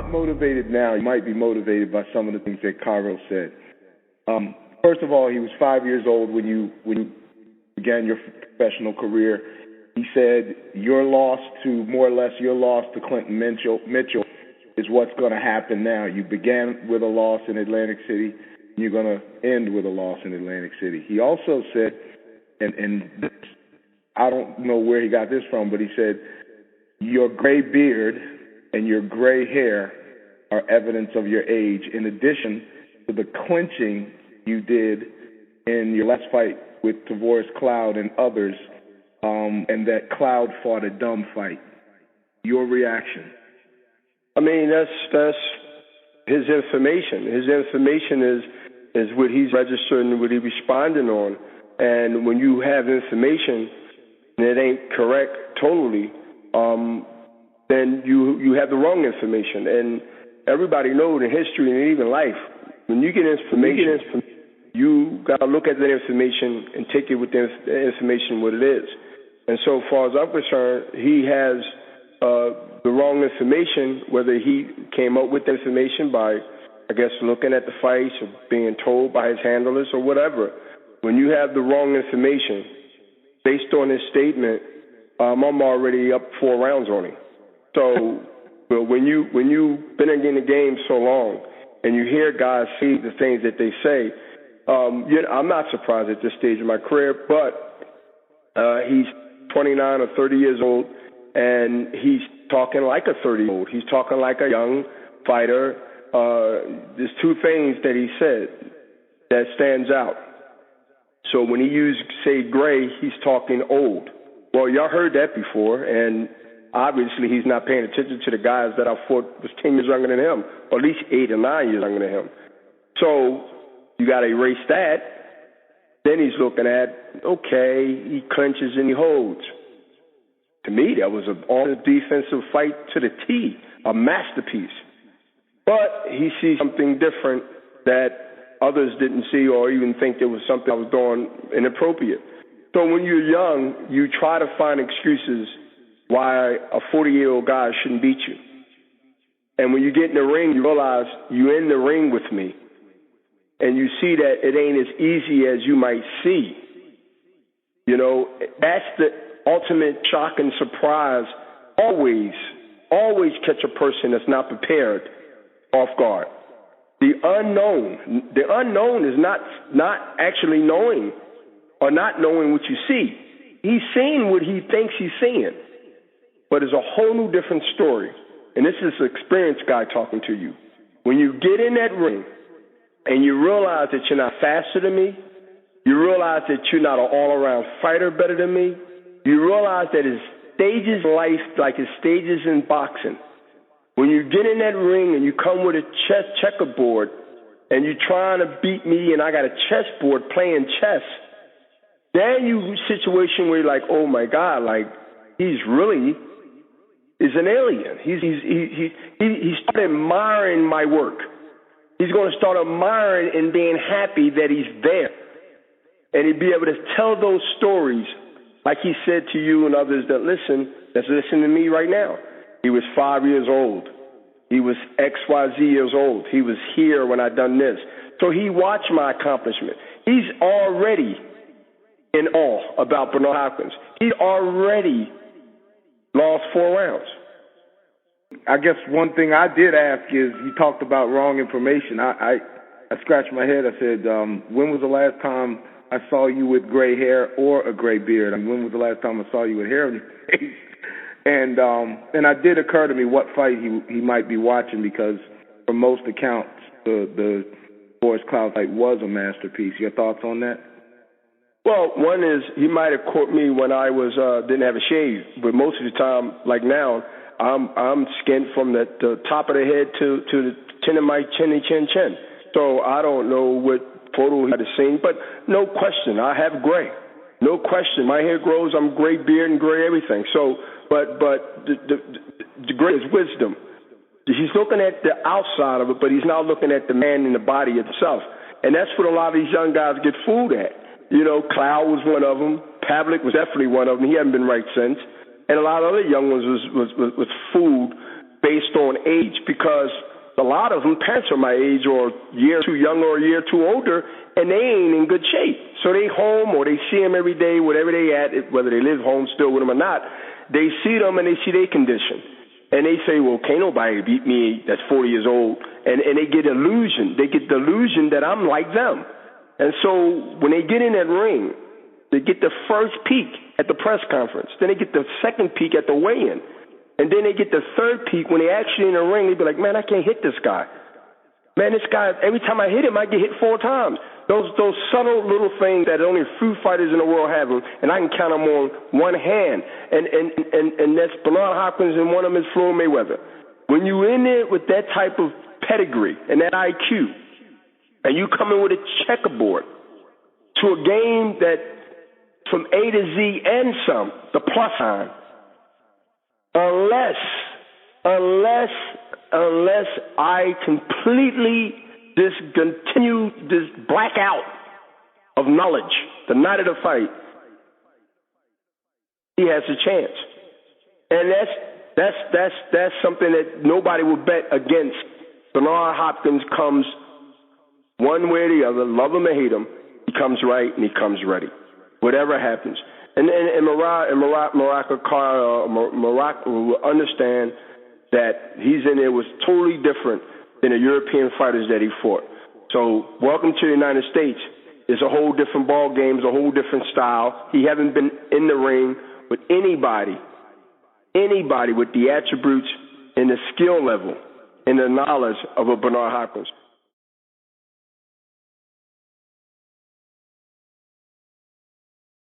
motivated now, you might be motivated by some of the things that KARO said. First of all, he was 5 years old when you began your professional career. He said your loss to Clinton Mitchell is what's going to happen now. You began with a loss in Atlantic City, and you're going to end with a loss in Atlantic City. He also said, and this, I don't know where he got this from, but he said, your gray beard and your gray hair are evidence of your age, in addition to the clinching you did in your last fight with Tavoris Cloud and others, and that Cloud fought a dumb fight. Your reaction? I mean, that's his information. His information is what he's registered and what he's responding on. And when you have information and it ain't correct totally, then you have the wrong information. And everybody knows in history and even life, when you get information, you got to look at that information and take it with the information what it is. And so far as I'm concerned, he has the wrong information, whether he came up with the information by, I guess, looking at the fights or being told by his handlers or whatever. When you have the wrong information, based on his statement, I'm already up 4 rounds on him. So when you've been in the game so long and you hear guys say the things that they say, I'm not surprised at this stage of my career, but he's 29 or 30 years old, and he's talking like a 30-year-old. He's talking like a young fighter. There's 2 things that he said that stands out. So when he used, say, gray, he's talking old. Well, y'all heard that before, and obviously he's not paying attention to the guys that I fought was 10 years younger than him, or at least 8 or 9 years younger than him. So you got to erase that. Then he's looking at, okay, he clinches and he holds. To me, that was an all-defensive fight to the T, a masterpiece. But he sees something different that others didn't see or even think there was something I was doing inappropriate. So when you're young, you try to find excuses why a 40-year-old guy shouldn't beat you. And when you get in the ring, you realize you're in the ring with me. And you see that it ain't as easy as you might see. You know, that's the ultimate shock and surprise. Always catch a person that's not prepared off guard. The unknown is not actually knowing or not knowing what you see. He's seeing what he thinks he's seeing. But it's a whole new different story. And this is an experienced guy talking to you. When you get in that ring, and you realize that you're not faster than me, you realize that you're not an all-around fighter better than me, you realize that it's stages in life like it's stages in boxing. When you get in that ring and you come with a checkerboard and you're trying to beat me and I got a chessboard playing chess, then you in a situation where you're like, oh my God, like he's really is an alien. He started admiring my work. He's going to start admiring and being happy that he's there. And he'd be able to tell those stories like he said to you and others that's listening to me right now. He was 5 years old. He was XYZ years old. He was here when I done this. So he watched my accomplishment. He's already in awe about Bernard Hopkins. He already lost 4 rounds. I guess one thing I did ask is, you talked about wrong information. I scratched my head. I said, when was the last time I saw you with gray hair or a gray beard? I mean, when was the last time I saw you with hair on your face? And it did occur to me what fight he might be watching, because from most accounts, the Boris Cloud fight was a masterpiece. Your thoughts on that? Well, one is he might have caught me when I was didn't have a shave, but most of the time, like now, I'm skinned from the top of the head to the chin of my chin. So I don't know what photo he had seen, but no question, I have gray. No question, my hair grows. I'm gray beard and gray everything. So, but the gray is wisdom. He's looking at the outside of it, but he's not looking at the man in the body itself. And that's what a lot of these young guys get fooled at. You know, Cloud was one of them. Pavlik was definitely one of them. He hasn't been right since. And a lot of other young ones was fooled based on age, because a lot of them, parents are my age or a year too young or a year too older, and they ain't in good shape. So they home or they see them every day, whatever they at, whether they live home still with them or not, they see them and they see their condition. And they say, well, can't nobody beat me that's 40 years old. And they get illusion. They get the illusion that I'm like them. And so when they get in that ring, they get the first peek at the press conference. Then they get the second peek at the weigh-in. And then they get the third peek when they actually in the ring. They be like, man, I can't hit this guy. Man, this guy, every time I hit him, I get hit 4 times. Those subtle little things that only a few fighters in the world have, and I can count them on one hand. And that's Bernard Hopkins, and one of them is Floyd Mayweather. When you in there with that type of pedigree and that IQ, and you come in with a checkerboard to a game that from A to Z and some, the plus sign, unless I completely discontinue this blackout of knowledge the night of the fight, he has a chance. And that's something that nobody would bet against. Bernard Hopkins comes one way or the other, love him or hate him, he comes right and he comes ready, whatever happens. And Morocco will understand that he's in there was totally different than the European fighters that he fought. So welcome to the United States. It's a whole different ball game. It's a whole different style. He haven't been in the ring with anybody with the attributes and the skill level and the knowledge of a Bernard Hopkins.